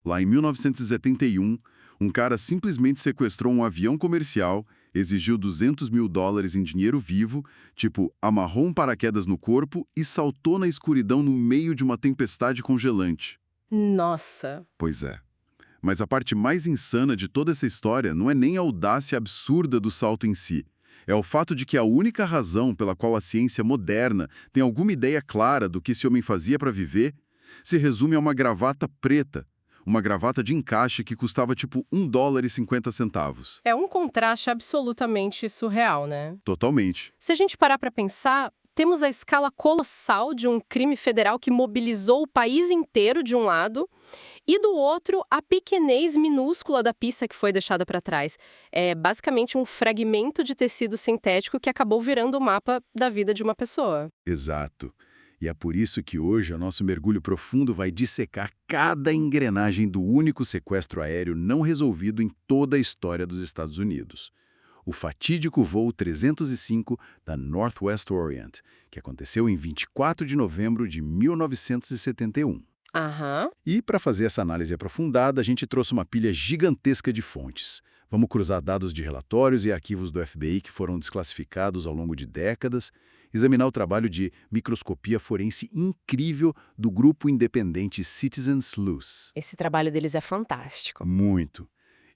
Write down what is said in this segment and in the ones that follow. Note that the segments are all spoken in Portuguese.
Lá em 1971, um cara simplesmente sequestrou um avião comercial, exigiu US$ 200 mil em dinheiro vivo, tipo, amarrou um paraquedas no corpo e saltou na escuridão no meio de uma tempestade congelante. Nossa! Pois é. Mas a parte mais insana de toda essa história não é nem a audácia absurda do salto em si. É o fato de que a única razão pela qual a ciência moderna tem alguma ideia clara do que esse homem fazia para viver se resume a uma gravata preta. Uma gravata de encaixe que custava tipo US$ 1,50. É um contraste absolutamente surreal, né? Totalmente. Se a gente parar para pensar, temos a escala colossal de um crime federal que mobilizou o país inteiro de um lado, e do outro, a pequenez minúscula da pista que foi deixada para trás. É basicamente um fragmento de tecido sintético que acabou virando o mapa da vida de uma pessoa. Exato. E é por isso que hoje o nosso mergulho profundo vai dissecar cada engrenagem do único sequestro aéreo não resolvido em toda a história dos Estados Unidos. O fatídico voo 305 da Northwest Orient, que aconteceu em 24 de novembro de 1971. Aham. E, para fazer essa análise aprofundada, a gente trouxe uma pilha gigantesca de fontes. Vamos cruzar dados de relatórios e arquivos do FBI que foram desclassificados ao longo de décadas, examinar o trabalho de microscopia forense incrível do grupo independente Citizen Sleuth. Esse trabalho deles é fantástico. Muito.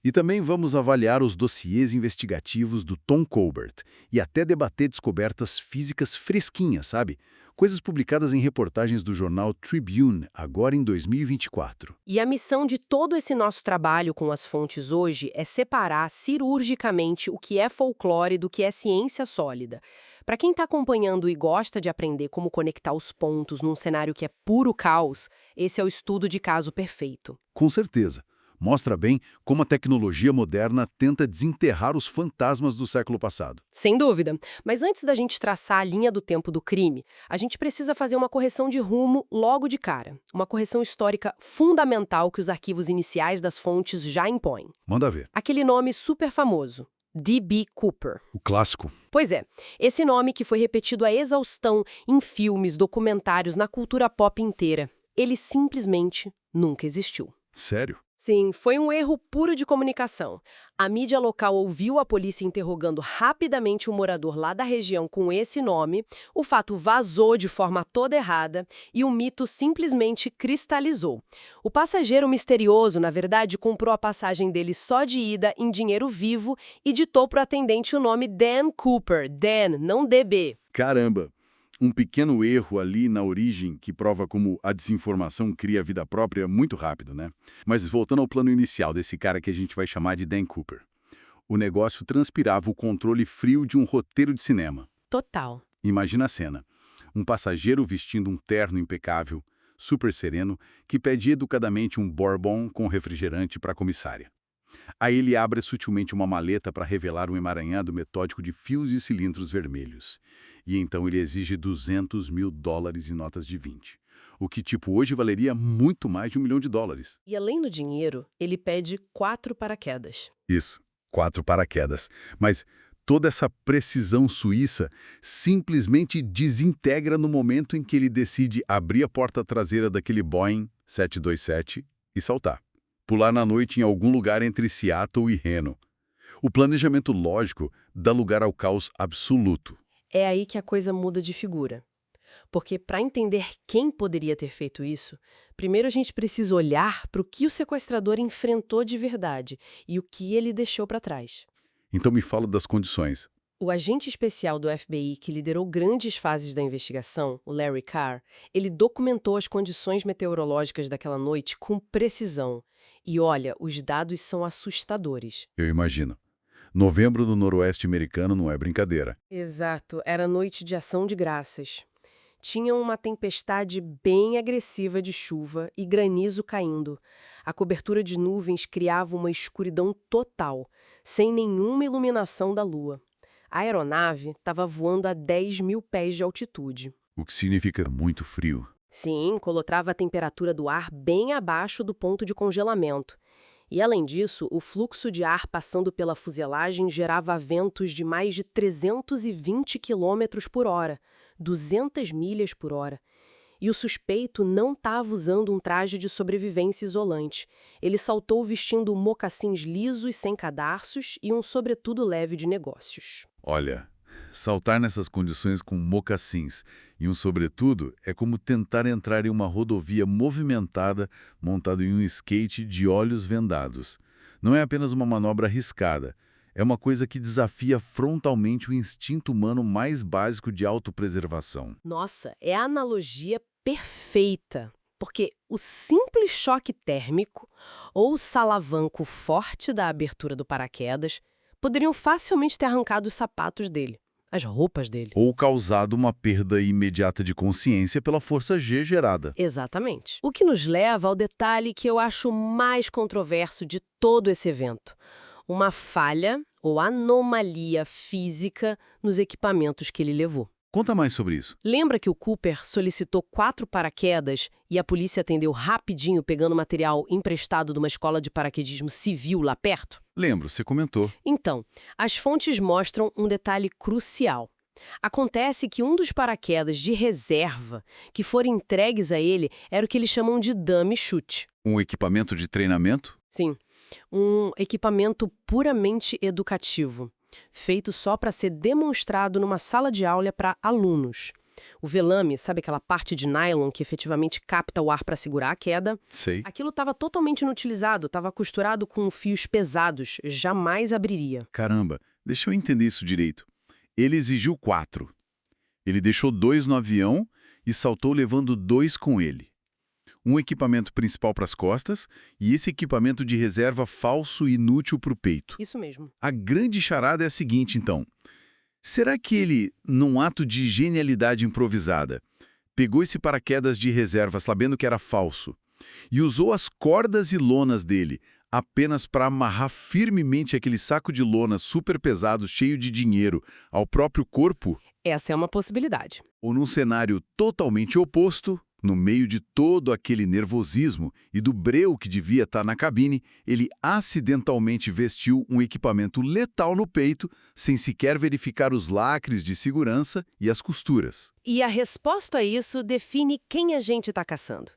E também vamos avaliar os dossiês investigativos do Tom Colbert e até debater descobertas físicas fresquinhas, sabe? Coisas publicadas em reportagens do jornal Tribune, agora em 2024. E a missão de todo esse nosso trabalho com as fontes hoje é separar cirurgicamente o que é folclore do que é ciência sólida. Para quem está acompanhando e gosta de aprender como conectar os pontos num cenário que é puro caos, esse é o estudo de caso perfeito. Com certeza. Mostra bem como a tecnologia moderna tenta desenterrar os fantasmas do século passado. Sem dúvida. Mas antes da gente traçar a linha do tempo do crime, a gente precisa fazer uma correção de rumo logo de cara. Uma correção histórica fundamental que os arquivos iniciais das fontes já impõem. Manda ver. Aquele nome super famoso, D.B. Cooper. O clássico. Pois é, esse nome que foi repetido à exaustão em filmes, documentários, na cultura pop inteira. Ele simplesmente nunca existiu. Sério? Sim, foi um erro puro de comunicação. A mídia local ouviu a polícia interrogando rapidamente um morador lá da região com esse nome, o fato vazou de forma toda errada e o mito simplesmente cristalizou. O passageiro misterioso, na verdade, comprou a passagem dele só de ida em dinheiro vivo e ditou para o atendente o nome Dan Cooper, Dan, não DB. Caramba! Um pequeno erro ali na origem que prova como a desinformação cria vida própria muito rápido, né? Mas voltando ao plano inicial desse cara que a gente vai chamar de Dan Cooper. O negócio transpirava o controle frio de um roteiro de cinema. Total. Imagina a cena. Um passageiro vestindo um terno impecável, super sereno, que pede educadamente um bourbon com refrigerante para a comissária. Aí ele abre sutilmente uma maleta para revelar um emaranhado metódico de fios e cilindros vermelhos. E então ele exige US$ 200 mil em notas de 20. O que, tipo, hoje valeria muito mais de US$ 1 milhão. E além do dinheiro, ele pede 4 paraquedas. Isso, 4 paraquedas. Mas toda essa precisão suíça simplesmente desintegra no momento em que ele decide abrir a porta traseira daquele Boeing 727 e saltar. Pular na noite em algum lugar entre Seattle e Reno. O planejamento lógico dá lugar ao caos absoluto. É aí que a coisa muda de figura. Porque para entender quem poderia ter feito isso, primeiro a gente precisa olhar para o que o sequestrador enfrentou de verdade e o que ele deixou para trás. Então me fala das condições. O agente especial do FBI que liderou grandes fases da investigação, o Larry Carr, ele documentou as condições meteorológicas daquela noite com precisão. E olha, os dados são assustadores. Eu imagino. Novembro no noroeste americano não é brincadeira. Exato, era noite de ação de graças. Tinha uma tempestade bem agressiva de chuva e granizo caindo. A cobertura de nuvens criava uma escuridão total, sem nenhuma iluminação da lua. A aeronave estava voando a 10 mil pés de altitude. O que significa muito frio. Sim, colotrava a temperatura do ar bem abaixo do ponto de congelamento. E, além disso, o fluxo de ar passando pela fuselagem gerava ventos de mais de 320 km por hora, 200 milhas por hora. E o suspeito não estava usando um traje de sobrevivência isolante. Ele saltou vestindo mocassins lisos sem cadarços e um sobretudo leve de negócios. Olha, saltar nessas condições com mocassins e um sobretudo é como tentar entrar em uma rodovia movimentada montado em um skate de olhos vendados. Não é apenas uma manobra arriscada, é uma coisa que desafia frontalmente o instinto humano mais básico de autopreservação. Nossa, é a analogia perfeita. Porque o simples choque térmico ou o salavanco forte da abertura do paraquedas poderiam facilmente ter arrancado os sapatos dele, as roupas dele. Ou causado uma perda imediata de consciência pela força G gerada. Exatamente. O que nos leva ao detalhe que eu acho mais controverso de todo esse evento. Uma falha ou anomalia física nos equipamentos que ele levou. Conta mais sobre isso. Lembra que o Cooper solicitou 4 paraquedas e a polícia atendeu rapidinho pegando material emprestado de uma escola de paraquedismo civil lá perto? Lembro, você comentou. Então, as fontes mostram um detalhe crucial. Acontece que um dos paraquedas de reserva que foram entregues a ele era o que eles chamam de dummy chute. Um equipamento de treinamento? Sim, um equipamento puramente educativo, feito só para ser demonstrado numa sala de aula para alunos. O velame, sabe aquela parte de nylon que efetivamente capta o ar para segurar a queda? Sei. Aquilo estava totalmente inutilizado, estava costurado com fios pesados, jamais abriria. Caramba, deixa eu entender isso direito. Ele exigiu 4. Ele deixou 2 no avião e saltou levando 2 com ele. Um equipamento principal para as costas e esse equipamento de reserva falso e inútil para o peito. Isso mesmo. A grande charada é a seguinte, então. Será que ele, num ato de genialidade improvisada, pegou esse paraquedas de reserva sabendo que era falso e usou as cordas e lonas dele apenas para amarrar firmemente aquele saco de lona super pesado cheio de dinheiro ao próprio corpo? Essa é uma possibilidade. Ou num cenário totalmente oposto, no meio de todo aquele nervosismo e do breu que devia estar na cabine, ele acidentalmente vestiu um equipamento letal no peito, sem sequer verificar os lacres de segurança e as costuras. E a resposta a isso define quem a gente está caçando.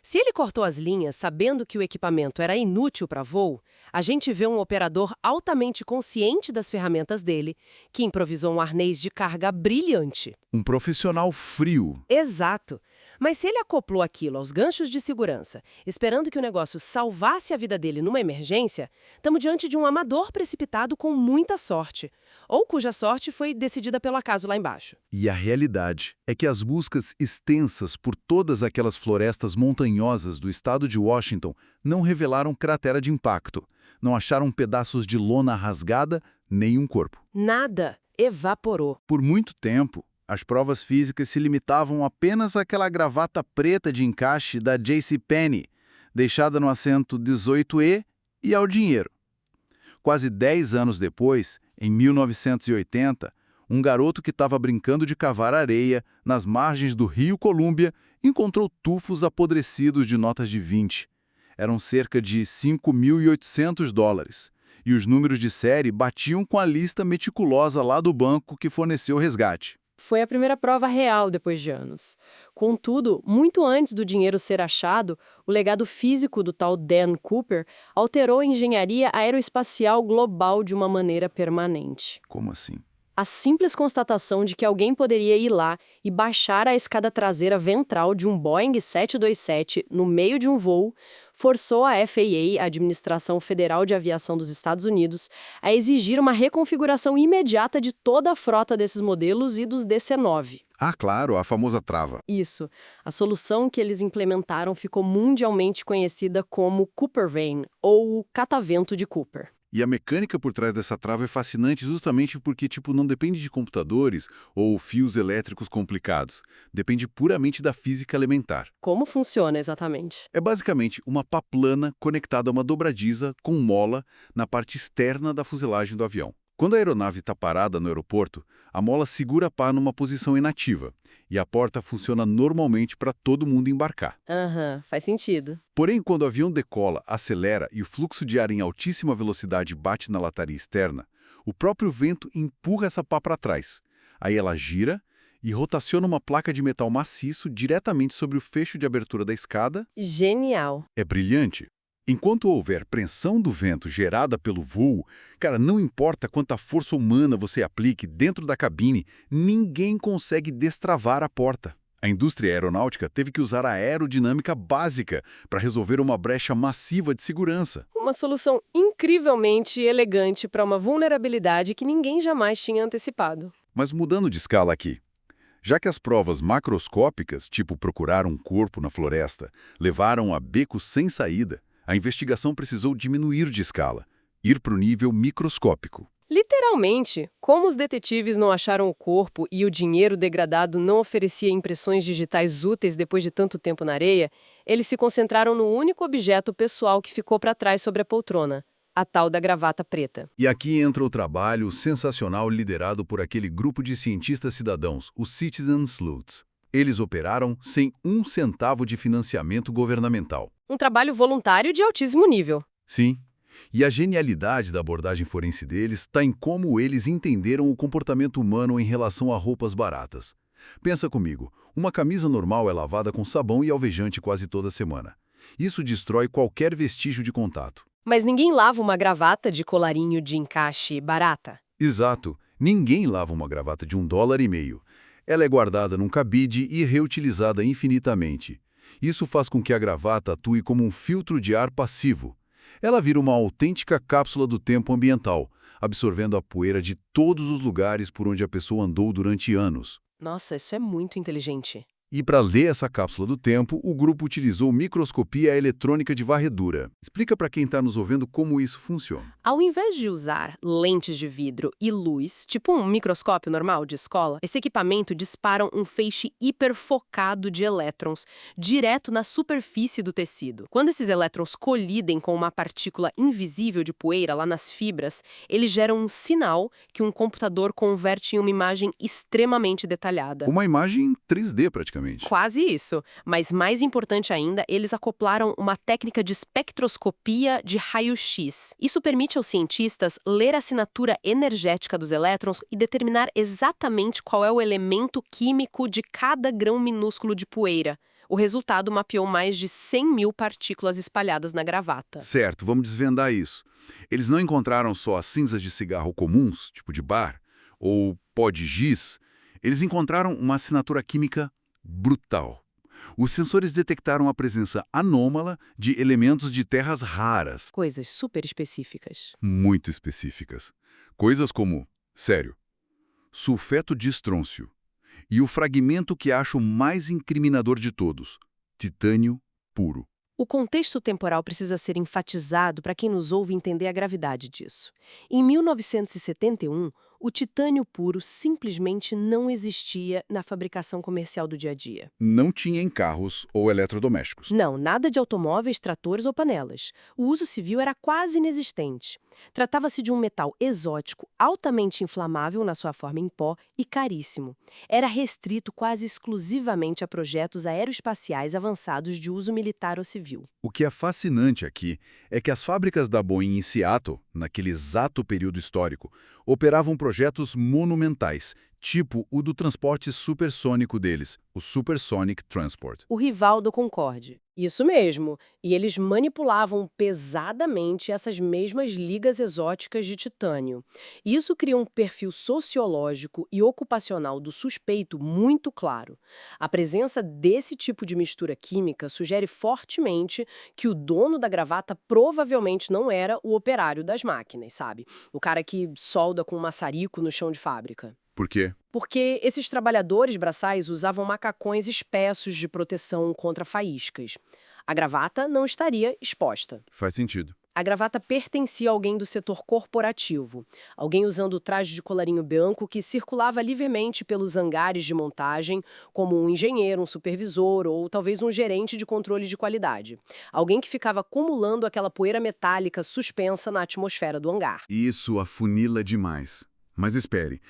Se ele cortou as linhas sabendo que o equipamento era inútil para voo, a gente vê um operador altamente consciente das ferramentas dele, que improvisou um arnês de carga brilhante. Um profissional frio. Exato. Mas se ele acoplou aquilo aos ganchos de segurança, esperando que o negócio salvasse a vida dele numa emergência, estamos diante de um amador precipitado com muita sorte, ou cuja sorte foi decidida pelo acaso lá embaixo. E a realidade é que as buscas extensas por todas aquelas florestas montanhosas do estado de Washington não revelaram cratera de impacto, não acharam pedaços de lona rasgada, nem um corpo. Nada. Evaporou. Por muito tempo, as provas físicas se limitavam apenas àquela gravata preta de encaixe da JCPenney, deixada no assento 18E, e ao dinheiro. Quase 10 anos depois, em 1980, um garoto que estava brincando de cavar areia nas margens do Rio Colômbia encontrou tufos apodrecidos de notas de 20. Eram cerca de $5.800. E os números de série batiam com a lista meticulosa lá do banco que forneceu o resgate. Foi a primeira prova real depois de anos. Contudo, muito antes do dinheiro ser achado, o legado físico do tal Dan Cooper alterou a engenharia aeroespacial global de uma maneira permanente. Como assim? A simples constatação de que alguém poderia ir lá e baixar a escada traseira ventral de um Boeing 727 no meio de um voo forçou a FAA, a Administração Federal de Aviação dos Estados Unidos, a exigir uma reconfiguração imediata de toda a frota desses modelos e dos DC-9. Ah, claro, a famosa trava. Isso. A solução que eles implementaram ficou mundialmente conhecida como Cooper Vane, ou o catavento de Cooper. E a mecânica por trás dessa trava é fascinante justamente porque, não depende de computadores ou fios elétricos complicados. Depende puramente da física elementar. Como funciona exatamente? É basicamente uma pá plana conectada a uma dobradiça com mola na parte externa da fuselagem do avião. Quando a aeronave está parada no aeroporto, a mola segura a pá numa posição inativa e a porta funciona normalmente para todo mundo embarcar. Faz sentido. Porém, quando o avião decola, acelera e o fluxo de ar em altíssima velocidade bate na lataria externa, o próprio vento empurra essa pá para trás. Aí ela gira e rotaciona uma placa de metal maciço diretamente sobre o fecho de abertura da escada. Genial. É brilhante. Enquanto houver pressão do vento gerada pelo voo, cara, não importa quanta força humana você aplique dentro da cabine, ninguém consegue destravar a porta. A indústria aeronáutica teve que usar a aerodinâmica básica para resolver uma brecha massiva de segurança. Uma solução incrivelmente elegante para uma vulnerabilidade que ninguém jamais tinha antecipado. Mas mudando de escala aqui, já que as provas macroscópicas, tipo procurar um corpo na floresta, levaram a becos sem saída, a investigação precisou diminuir de escala, ir para o nível microscópico. Literalmente, como os detetives não acharam o corpo e o dinheiro degradado não oferecia impressões digitais úteis depois de tanto tempo na areia, eles se concentraram no único objeto pessoal que ficou para trás sobre a poltrona, a tal da gravata preta. E aqui entra o trabalho sensacional liderado por aquele grupo de cientistas cidadãos, os Citizen Sleuths. Eles operaram sem um centavo de financiamento governamental. Um trabalho voluntário de altíssimo nível. Sim. E a genialidade da abordagem forense deles está em como eles entenderam o comportamento humano em relação a roupas baratas. Pensa comigo, uma camisa normal é lavada com sabão e alvejante quase toda semana. Isso destrói qualquer vestígio de contato. Mas ninguém lava uma gravata de colarinho de encaixe barata. Exato. Ninguém lava uma gravata de $1,50. Ela é guardada num cabide e reutilizada infinitamente. Isso faz com que a gravata atue como um filtro de ar passivo. Ela vira uma autêntica cápsula do tempo ambiental, absorvendo a poeira de todos os lugares por onde a pessoa andou durante anos. Nossa, isso é muito inteligente. E para ler essa cápsula do tempo, o grupo utilizou microscopia eletrônica de varredura. Explica para quem está nos ouvindo como isso funciona. Ao invés de usar lentes de vidro e luz, tipo um microscópio normal de escola, esse equipamento dispara um feixe hiperfocado de elétrons direto na superfície do tecido. Quando esses elétrons colidem com uma partícula invisível de poeira lá nas fibras, eles geram um sinal que um computador converte em uma imagem extremamente detalhada. Uma imagem 3D praticamente. Quase isso. Mas mais importante ainda, eles acoplaram uma técnica de espectroscopia de raio-x. Isso permite aos cientistas ler a assinatura energética dos elétrons e determinar exatamente qual é o elemento químico de cada grão minúsculo de poeira. O resultado mapeou mais de 100 mil partículas espalhadas na gravata. Certo, vamos desvendar isso. Eles não encontraram só as cinzas de cigarro comuns, tipo de bar, ou pó de giz. Eles encontraram uma assinatura química brutal. Os sensores detectaram a presença anômala de elementos de terras raras. Coisas super específicas. Muito específicas. Coisas como, sério, sulfeto de estrôncio. E o fragmento que acho mais incriminador de todos, titânio puro. O contexto temporal precisa ser enfatizado para quem nos ouve entender a gravidade disso. Em 1971, o titânio puro simplesmente não existia na fabricação comercial do dia a dia. Não tinha em carros ou eletrodomésticos. Não, nada de automóveis, tratores ou panelas. O uso civil era quase inexistente. Tratava-se de um metal exótico, altamente inflamável na sua forma em pó e caríssimo. Era restrito quase exclusivamente a projetos aeroespaciais avançados de uso militar ou civil. O que é fascinante aqui é que as fábricas da Boeing em Seattle, naquele exato período histórico, operavam projetos monumentais, tipo o do transporte supersônico deles, o Supersonic Transport. O rival do Concorde. Isso mesmo. E eles manipulavam pesadamente essas mesmas ligas exóticas de titânio. Isso cria um perfil sociológico e ocupacional do suspeito muito claro. A presença desse tipo de mistura química sugere fortemente que o dono da gravata provavelmente não era o operário das máquinas, sabe? O cara que solda com um maçarico no chão de fábrica. Por quê? Porque esses trabalhadores braçais usavam macacões espessos de proteção contra faíscas. A gravata não estaria exposta. Faz sentido. A gravata pertencia a alguém do setor corporativo, alguém usando o traje de colarinho branco que circulava livremente pelos hangares de montagem, como um engenheiro, um supervisor ou talvez um gerente de controle de qualidade. Alguém que ficava acumulando aquela poeira metálica suspensa na atmosfera do hangar. Isso afunila demais. Mas espere.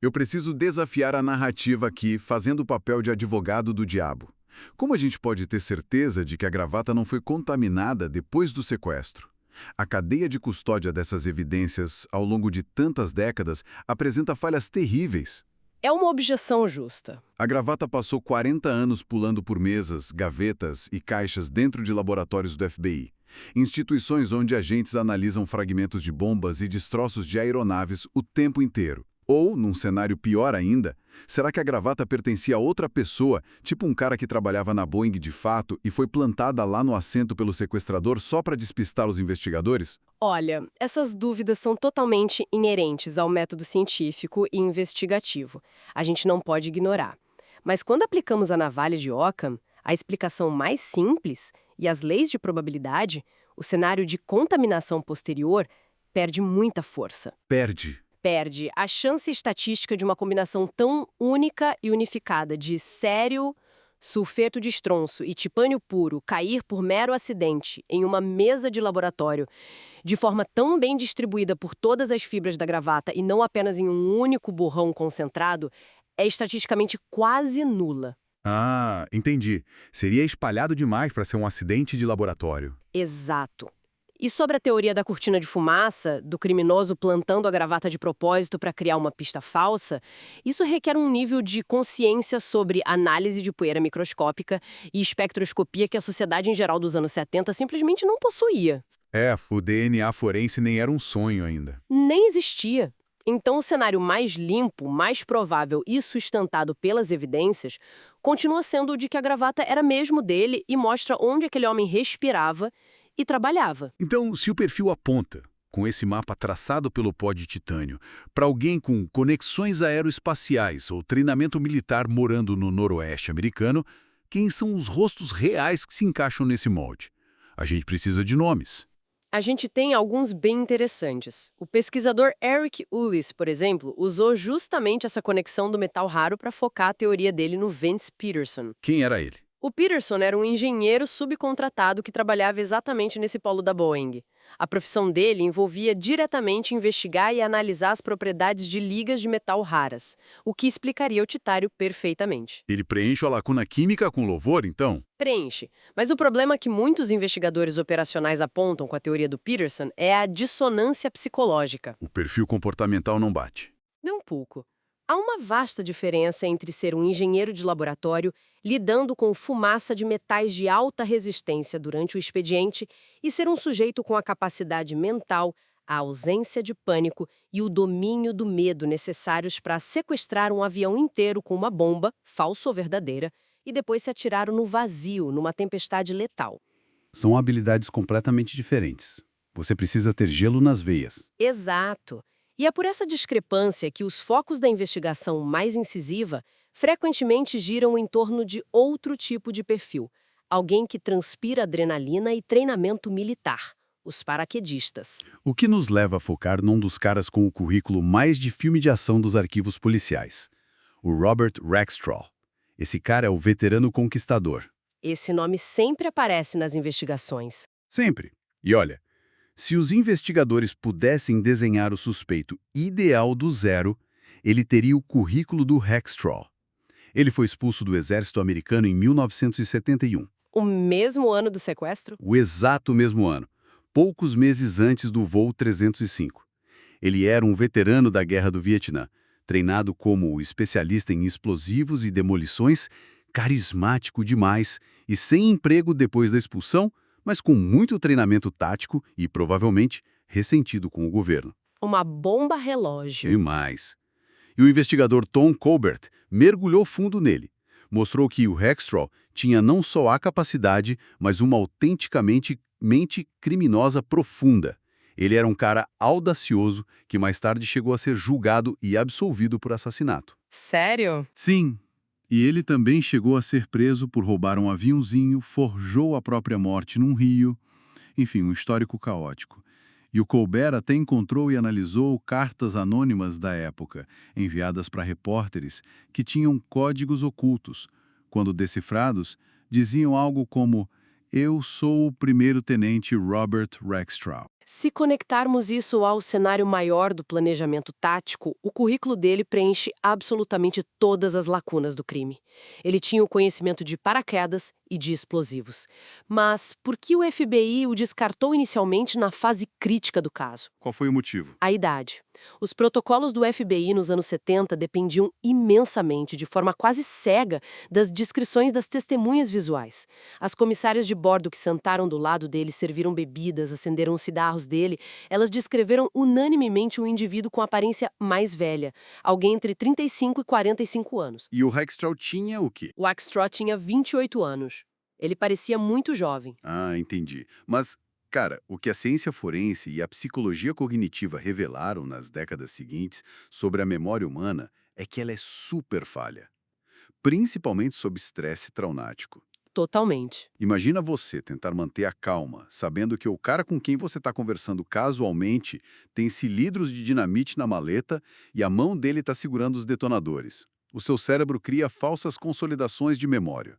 Eu preciso desafiar a narrativa aqui, fazendo o papel de advogado do diabo. Como a gente pode ter certeza de que a gravata não foi contaminada depois do sequestro? A cadeia de custódia dessas evidências, ao longo de tantas décadas, apresenta falhas terríveis. É uma objeção justa. A gravata passou 40 anos pulando por mesas, gavetas e caixas dentro de laboratórios do FBI. Instituições onde agentes analisam fragmentos de bombas e destroços de aeronaves o tempo inteiro. Ou, num cenário pior ainda, será que a gravata pertencia a outra pessoa, tipo um cara que trabalhava na Boeing de fato e foi plantada lá no assento pelo sequestrador só para despistar os investigadores? Olha, essas dúvidas são totalmente inerentes ao método científico e investigativo. A gente não pode ignorar. Mas quando aplicamos a navalha de Occam, a explicação mais simples e as leis de probabilidade, o cenário de contaminação posterior perde muita força. Perde a chance estatística de uma combinação tão única e unificada de sério, sulfeto de estronço e tipânio puro cair por mero acidente em uma mesa de laboratório de forma tão bem distribuída por todas as fibras da gravata e não apenas em um único borrão concentrado, é estatisticamente quase nula. Ah, entendi. Seria espalhado demais para ser um acidente de laboratório. Exato. E sobre a teoria da cortina de fumaça, do criminoso plantando a gravata de propósito para criar uma pista falsa, isso requer um nível de consciência sobre análise de poeira microscópica e espectroscopia que a sociedade em geral dos anos 70 simplesmente não possuía. O DNA forense nem era um sonho ainda. Nem existia. Então, o cenário mais limpo, mais provável e sustentado pelas evidências continua sendo o de que a gravata era mesmo dele e mostra onde aquele homem respirava e trabalhava. Então, se o perfil aponta, com esse mapa traçado pelo pó de titânio, para alguém com conexões aeroespaciais ou treinamento militar morando no noroeste americano, quem são os rostos reais que se encaixam nesse molde? A gente precisa de nomes. A gente tem alguns bem interessantes. O pesquisador Eric Ulis, por exemplo, usou justamente essa conexão do metal raro para focar a teoria dele no Vince Peterson. Quem era ele? O Peterson era um engenheiro subcontratado que trabalhava exatamente nesse polo da Boeing. A profissão dele envolvia diretamente investigar e analisar as propriedades de ligas de metal raras, o que explicaria o titário perfeitamente. Ele preenche a lacuna química com louvor, então? Preenche. Mas o problema que muitos investigadores operacionais apontam com a teoria do Peterson é a dissonância psicológica. O perfil comportamental não bate. Nem um pouco. Há uma vasta diferença entre ser um engenheiro de laboratório lidando com fumaça de metais de alta resistência durante o expediente e ser um sujeito com a capacidade mental, a ausência de pânico e o domínio do medo necessários para sequestrar um avião inteiro com uma bomba, falsa ou verdadeira, e depois se atirar no vazio, numa tempestade letal. São habilidades completamente diferentes. Você precisa ter gelo nas veias. Exato. E é por essa discrepância que os focos da investigação mais incisiva frequentemente giram em torno de outro tipo de perfil, alguém que transpira adrenalina e treinamento militar, os paraquedistas. O que nos leva a focar num dos caras com o currículo mais de filme de ação dos arquivos policiais, o Robert Rackstraw. Esse cara é o veterano conquistador. Esse nome sempre aparece nas investigações. Sempre. E olha, se os investigadores pudessem desenhar o suspeito ideal do zero, ele teria o currículo do Rackstraw. Ele foi expulso do exército americano em 1971. O mesmo ano do sequestro? O exato mesmo ano, poucos meses antes do voo 305. Ele era um veterano da Guerra do Vietnã, treinado como especialista em explosivos e demolições, carismático demais e sem emprego depois da expulsão, mas com muito treinamento tático e, provavelmente, ressentido com o governo. Uma bomba relógio. Demais. E o investigador Tom Colbert mergulhou fundo nele. Mostrou que o Rackstraw tinha não só a capacidade, mas uma autenticamente mente criminosa profunda. Ele era um cara audacioso que mais tarde chegou a ser julgado e absolvido por assassinato. Sério? Sim. E ele também chegou a ser preso por roubar um aviãozinho, forjou a própria morte num rio. Enfim, um histórico caótico. E o Colbert até encontrou e analisou cartas anônimas da época, enviadas para repórteres que tinham códigos ocultos. Quando decifrados, diziam algo como: "Eu sou o primeiro-tenente Robert Rackstraw." Se conectarmos isso ao cenário maior do planejamento tático, o currículo dele preenche absolutamente todas as lacunas do crime. Ele tinha o conhecimento de paraquedas e de explosivos. Mas por que o FBI o descartou inicialmente na fase crítica do caso? Qual foi o motivo? A idade. Os protocolos do FBI nos anos 70 dependiam imensamente, de forma quase cega, das descrições das testemunhas visuais. As comissárias de bordo que sentaram do lado dele, serviram bebidas, acenderam os cigarros dele, elas descreveram unanimemente um indivíduo com aparência mais velha, alguém entre 35 e 45 anos. E o Hextraw tinha o quê? O Axtraw tinha 28 anos. Ele parecia muito jovem. Ah, entendi. Mas, cara, o que a ciência forense e a psicologia cognitiva revelaram nas décadas seguintes sobre a memória humana é que ela é super falha, principalmente sob estresse traumático. Totalmente. Imagina você tentar manter a calma, sabendo que o cara com quem você está conversando casualmente tem cilindros de dinamite na maleta e a mão dele está segurando os detonadores. O seu cérebro cria falsas consolidações de memória.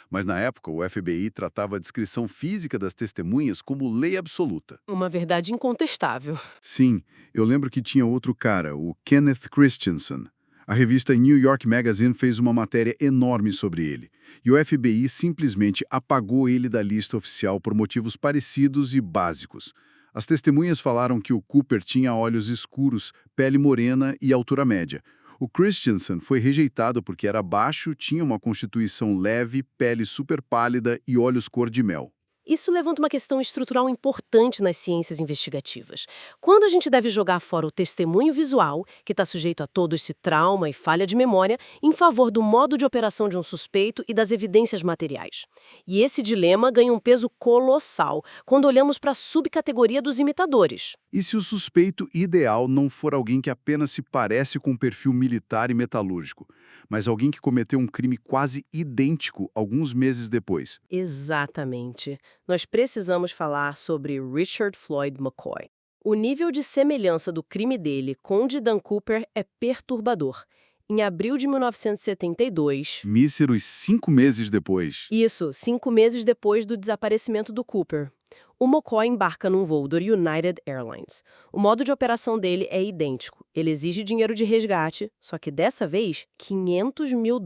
Mas na época, o FBI tratava a descrição física das testemunhas como lei absoluta. Uma verdade incontestável. Sim, eu lembro que tinha outro cara, o Kenneth Christensen. A revista New York Magazine fez uma matéria enorme sobre ele. E o FBI simplesmente apagou ele da lista oficial por motivos parecidos e básicos. As testemunhas falaram que o Cooper tinha olhos escuros, pele morena e altura média. O Christensen foi rejeitado porque era baixo, tinha uma constituição leve, pele super pálida e olhos cor de mel. Isso levanta uma questão estrutural importante nas ciências investigativas. Quando a gente deve jogar fora o testemunho visual, que está sujeito a todo esse trauma e falha de memória, em favor do modo de operação de um suspeito e das evidências materiais? E esse dilema ganha um peso colossal quando olhamos para a subcategoria dos imitadores. E se o suspeito ideal não for alguém que apenas se parece com um perfil militar e metalúrgico, mas alguém que cometeu um crime quase idêntico alguns meses depois? Exatamente. Nós precisamos falar sobre Richard Floyd McCoy. O nível de semelhança do crime dele com o de Dan Cooper é perturbador. Em abril de 1972... Míseros 5 meses depois. Isso, 5 meses depois do desaparecimento do Cooper. O McCoy embarca num voo do United Airlines. O modo de operação dele é idêntico. Ele exige dinheiro de resgate, só que dessa vez, $500 mil.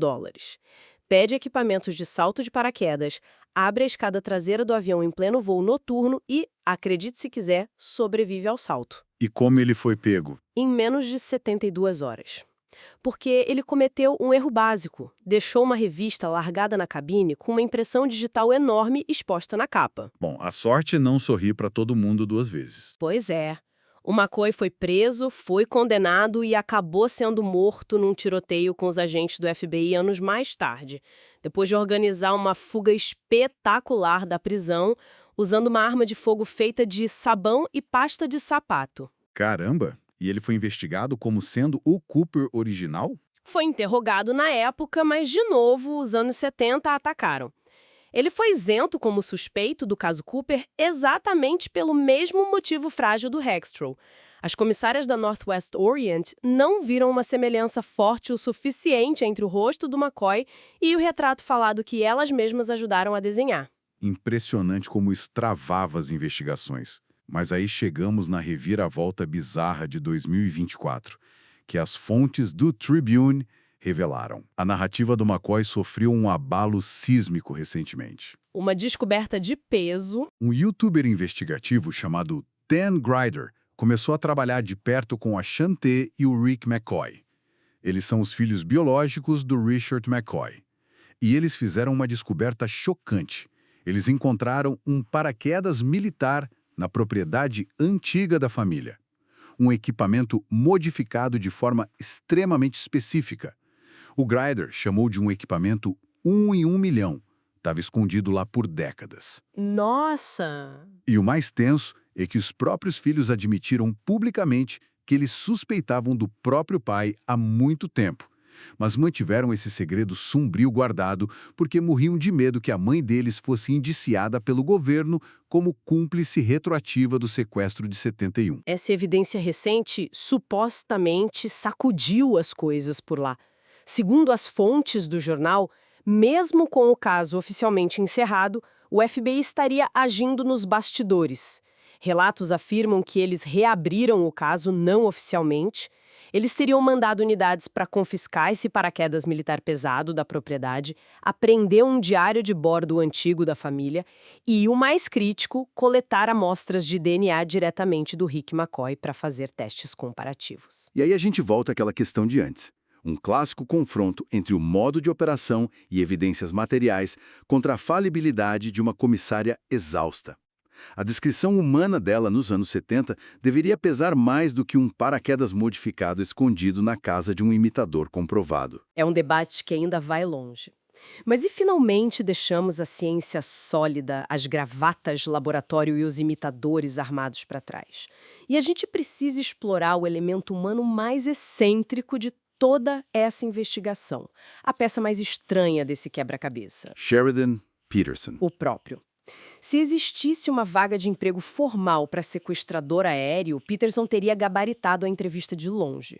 Pede equipamentos de salto de paraquedas, abre a escada traseira do avião em pleno voo noturno e, acredite se quiser, sobrevive ao salto. E como ele foi pego? Em menos de 72 horas. Porque ele cometeu um erro básico. Deixou uma revista largada na cabine com uma impressão digital enorme exposta na capa. Bom, a sorte não sorri para todo mundo 2 vezes. Pois é. O McCoy foi preso, foi condenado e acabou sendo morto num tiroteio com os agentes do FBI anos mais tarde, depois de organizar uma fuga espetacular da prisão, usando uma arma de fogo feita de sabão e pasta de sapato. Caramba! E ele foi investigado como sendo o Cooper original? Foi interrogado na época, mas, de novo, os anos 70 atacaram. Ele foi isento como suspeito do caso Cooper exatamente pelo mesmo motivo frágil do Hextraw. As comissárias da Northwest Orient não viram uma semelhança forte o suficiente entre o rosto do McCoy e o retrato falado que elas mesmas ajudaram a desenhar. Impressionante como extravava as investigações. Mas aí chegamos na reviravolta bizarra de 2024, que as fontes do Tribune revelaram. A narrativa do McCoy sofreu um abalo sísmico recentemente. Uma descoberta de peso. Um youtuber investigativo chamado Dan Grider começou a trabalhar de perto com a Shanté e o Rick McCoy. Eles são os filhos biológicos do Richard McCoy. E eles fizeram uma descoberta chocante. Eles encontraram um paraquedas militar na propriedade antiga da família. Um equipamento modificado de forma extremamente específica. O Grider chamou de um equipamento 1 em 1 milhão. Estava escondido lá por décadas. Nossa! E o mais tenso é que os próprios filhos admitiram publicamente que eles suspeitavam do próprio pai há muito tempo, mas mantiveram esse segredo sombrio guardado porque morriam de medo que a mãe deles fosse indiciada pelo governo como cúmplice retroativa do sequestro de 71. Essa evidência recente supostamente sacudiu as coisas por lá. Segundo as fontes do jornal, mesmo com o caso oficialmente encerrado, o FBI estaria agindo nos bastidores. Relatos afirmam que eles reabriram o caso não oficialmente. Eles teriam mandado unidades para confiscar esse paraquedas militar pesado da propriedade, apreender um diário de bordo antigo da família e, o mais crítico, coletar amostras de DNA diretamente do Rick McCoy para fazer testes comparativos. E aí a gente volta àquela questão de antes. Um clássico confronto entre o modo de operação e evidências materiais contra a falibilidade de uma comissária exausta. A descrição humana dela nos anos 70 deveria pesar mais do que um paraquedas modificado escondido na casa de um imitador comprovado. É um debate que ainda vai longe. Mas e finalmente deixamos a ciência sólida, as gravatas de laboratório e os imitadores armados para trás? E a gente precisa explorar o elemento humano mais excêntrico de toda essa investigação, a peça mais estranha desse quebra-cabeça. Sheridan Peterson. O próprio. Se existisse uma vaga de emprego formal para sequestrador aéreo, Peterson teria gabaritado a entrevista de longe.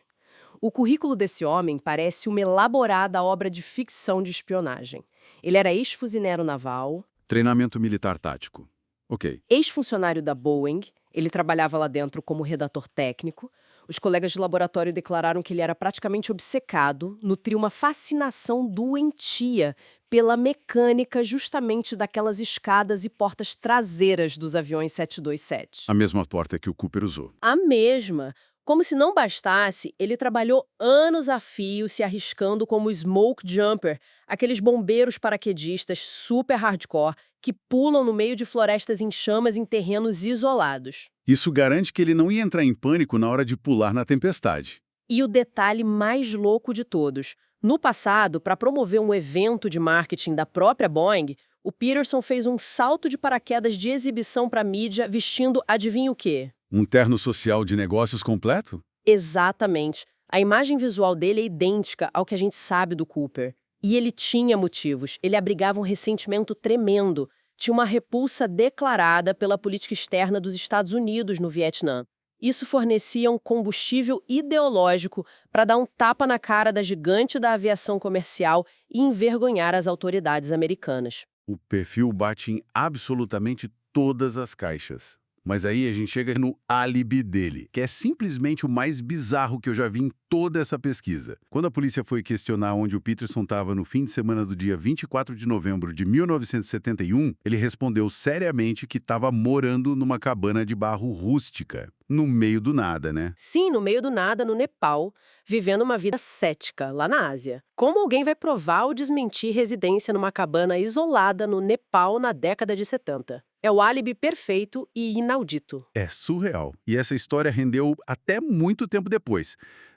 O currículo desse homem parece uma elaborada obra de ficção de espionagem. Ele era ex-fuzileiro naval, Treinamento militar tático. Ok. ex-funcionário da Boeing, ele trabalhava lá dentro como redator técnico. Os colegas de laboratório declararam que ele era praticamente obcecado, nutria uma fascinação doentia pela mecânica justamente daquelas escadas e portas traseiras dos aviões 727. A mesma porta que o Cooper usou. A mesma. Como se não bastasse, ele trabalhou anos a fio se arriscando como smoke jumper, aqueles bombeiros paraquedistas super hardcore que pulam no meio de florestas em chamas em terrenos isolados. Isso garante que ele não ia entrar em pânico na hora de pular na tempestade. E o detalhe mais louco de todos. No passado, para promover um evento de marketing da própria Boeing, o Peterson fez um salto de paraquedas de exibição para a mídia vestindo adivinha o quê? Um terno social de negócios completo? Exatamente. A imagem visual dele é idêntica ao que a gente sabe do Cooper. E ele tinha motivos. Ele abrigava um ressentimento tremendo. Tinha uma repulsa declarada pela política externa dos Estados Unidos no Vietnã. Isso fornecia um combustível ideológico para dar um tapa na cara da gigante da aviação comercial e envergonhar as autoridades americanas. O perfil bate em absolutamente todas as caixas. Mas aí a gente chega no álibi dele, que é simplesmente o mais bizarro que eu já vi em toda essa pesquisa. Quando a polícia foi questionar onde o Peterson estava no fim de semana do dia 24 de novembro de 1971, ele respondeu seriamente que estava morando numa cabana de barro rústica, no meio do nada, né? Sim, no meio do nada, no Nepal, vivendo uma vida cética, lá na Ásia. Como alguém vai provar ou desmentir residência numa cabana isolada no Nepal na década de 70? É o álibi perfeito e inaudito. É surreal. E essa história rendeu até muito tempo depois.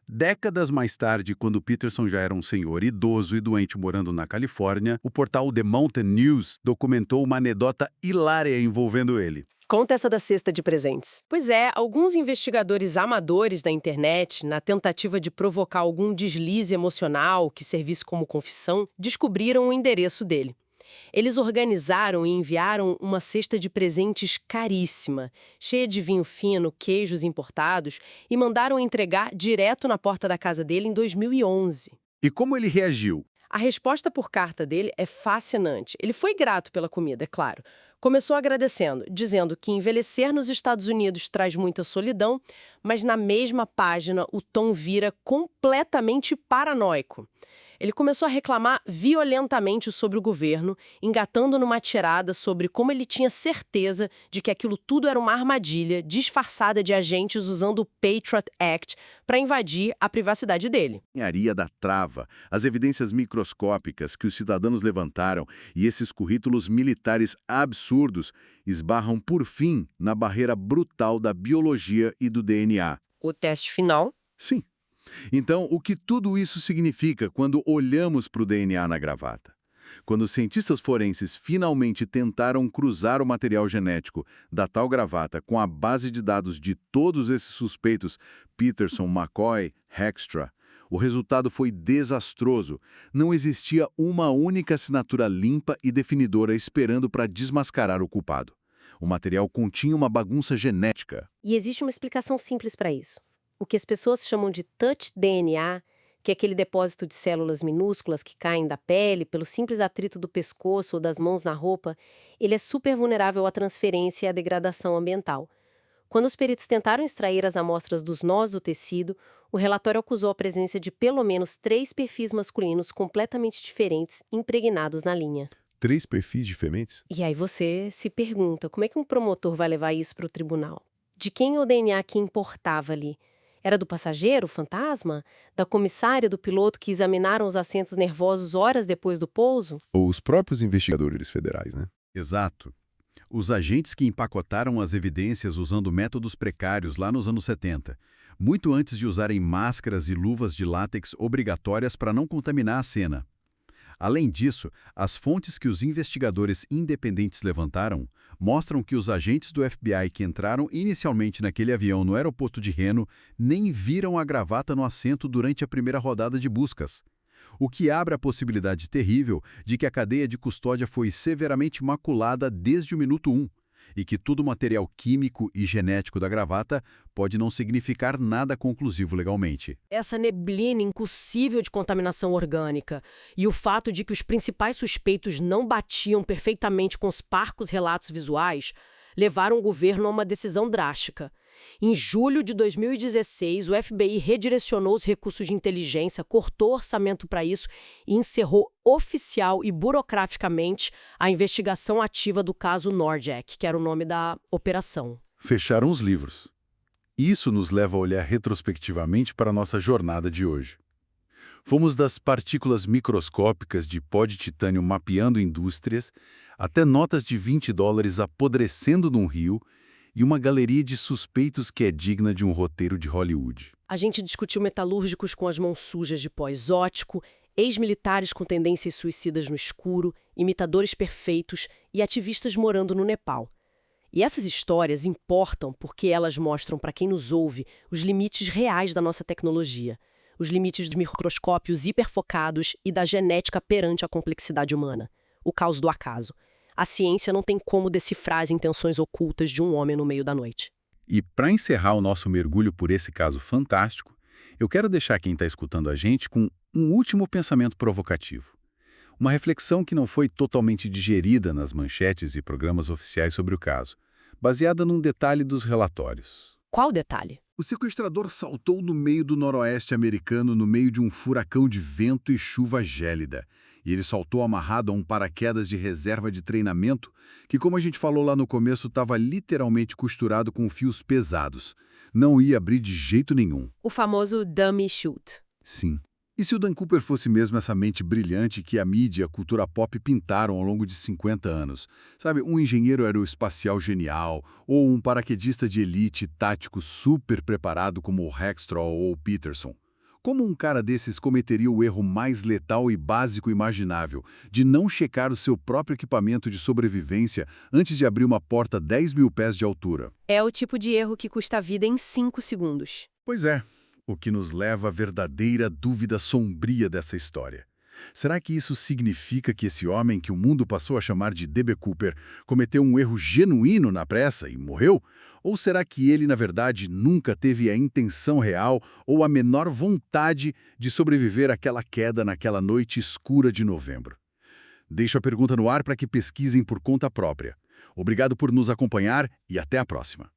Décadas mais tarde, quando Peterson já era um senhor idoso e doente morando na Califórnia, o portal The Mountain News documentou uma anedota hilária envolvendo ele. Conta essa da cesta de presentes. Pois é, alguns investigadores amadores da internet, na tentativa de provocar algum deslize emocional que servisse como confissão, descobriram o endereço dele. Eles organizaram e enviaram uma cesta de presentes caríssima, cheia de vinho fino, queijos importados, e mandaram entregar direto na porta da casa dele em 2011. E como ele reagiu? A resposta por carta dele é fascinante. Ele foi grato pela comida, é claro. Começou agradecendo, dizendo que envelhecer nos Estados Unidos traz muita solidão, mas na mesma página o tom vira completamente paranoico. Ele começou a reclamar violentamente sobre o governo, engatando numa tirada sobre como ele tinha certeza de que aquilo tudo era uma armadilha disfarçada de agentes usando o Patriot Act para invadir a privacidade dele. Engenharia da trava, as evidências microscópicas que os cidadãos levantaram e esses currículos militares absurdos esbarram por fim na barreira brutal da biologia e do DNA. O teste final? Sim. Então, o que tudo isso significa quando olhamos para o DNA na gravata? Quando os cientistas forenses finalmente tentaram cruzar o material genético da tal gravata com a base de dados de todos esses suspeitos, Peterson, McCoy, Hextra, o resultado foi desastroso. Não existia uma única assinatura limpa e definidora esperando para desmascarar o culpado. O material continha uma bagunça genética. E existe uma explicação simples para isso. O que as pessoas chamam de touch DNA, que é aquele depósito de células minúsculas que caem da pele pelo simples atrito do pescoço ou das mãos na roupa, ele é super vulnerável à transferência e à degradação ambiental. Quando os peritos tentaram extrair as amostras dos nós do tecido, o relatório acusou a presença de pelo menos 3 perfis masculinos completamente diferentes impregnados na linha. 3 perfis diferentes? E aí você se pergunta, como é que um promotor vai levar isso para o tribunal? De quem é o DNA que importava ali? Era do passageiro, fantasma? Da comissária, do piloto que examinaram os assentos nervosos horas depois do pouso? Ou os próprios investigadores federais, né? Exato. Os agentes que empacotaram as evidências usando métodos precários lá nos anos 70, muito antes de usarem máscaras e luvas de látex obrigatórias para não contaminar a cena. Além disso, as fontes que os investigadores independentes levantaram mostram que os agentes do FBI que entraram inicialmente naquele avião no aeroporto de Reno nem viram a gravata no assento durante a primeira rodada de buscas. O que abre a possibilidade terrível de que a cadeia de custódia foi severamente maculada desde o minuto 1, e que todo o material químico e genético da gravata pode não significar nada conclusivo legalmente. Essa neblina impossível de contaminação orgânica e o fato de que os principais suspeitos não batiam perfeitamente com os parcos relatos visuais levaram o governo a uma decisão drástica. Em julho de 2016, o FBI redirecionou os recursos de inteligência, cortou orçamento para isso e encerrou oficial e burocraticamente a investigação ativa do caso Norjack, que era o nome da operação. Fecharam os livros. Isso nos leva a olhar retrospectivamente para a nossa jornada de hoje. Fomos das partículas microscópicas de pó de titânio mapeando indústrias, até notas de $20 apodrecendo num rio, e uma galeria de suspeitos que é digna de um roteiro de Hollywood. A gente discutiu metalúrgicos com as mãos sujas de pó exótico, ex-militares com tendências suicidas no escuro, imitadores perfeitos e ativistas morando no Nepal. E essas histórias importam porque elas mostram para quem nos ouve os limites reais da nossa tecnologia, os limites dos microscópios hiperfocados e da genética perante a complexidade humana, o caos do acaso. A ciência não tem como decifrar as intenções ocultas de um homem no meio da noite. E para encerrar o nosso mergulho por esse caso fantástico, eu quero deixar quem está escutando a gente com um último pensamento provocativo. Uma reflexão que não foi totalmente digerida nas manchetes e programas oficiais sobre o caso, baseada num detalhe dos relatórios. Qual detalhe? O sequestrador saltou no meio do noroeste americano no meio de um furacão de vento e chuva gélida. E ele saltou amarrado a um paraquedas de reserva de treinamento que, como a gente falou lá no começo, estava literalmente costurado com fios pesados. Não ia abrir de jeito nenhum. O famoso dummy chute. Sim. E se o Dan Cooper fosse mesmo essa mente brilhante que a mídia e a cultura pop pintaram ao longo de 50 anos? Sabe, um engenheiro aeroespacial genial, ou um paraquedista de elite tático super preparado como o Hextraw ou o Peterson? Como um cara desses cometeria o erro mais letal e básico imaginável, de não checar o seu próprio equipamento de sobrevivência antes de abrir uma porta 10 mil pés de altura? É o tipo de erro que custa a vida em 5 segundos. Pois é, o que nos leva à verdadeira dúvida sombria dessa história. Será que isso significa que esse homem que o mundo passou a chamar de D.B. Cooper cometeu um erro genuíno na pressa e morreu? Ou será que ele, na verdade, nunca teve a intenção real ou a menor vontade de sobreviver àquela queda naquela noite escura de novembro? Deixo a pergunta no ar para que pesquisem por conta própria. Obrigado por nos acompanhar e até a próxima.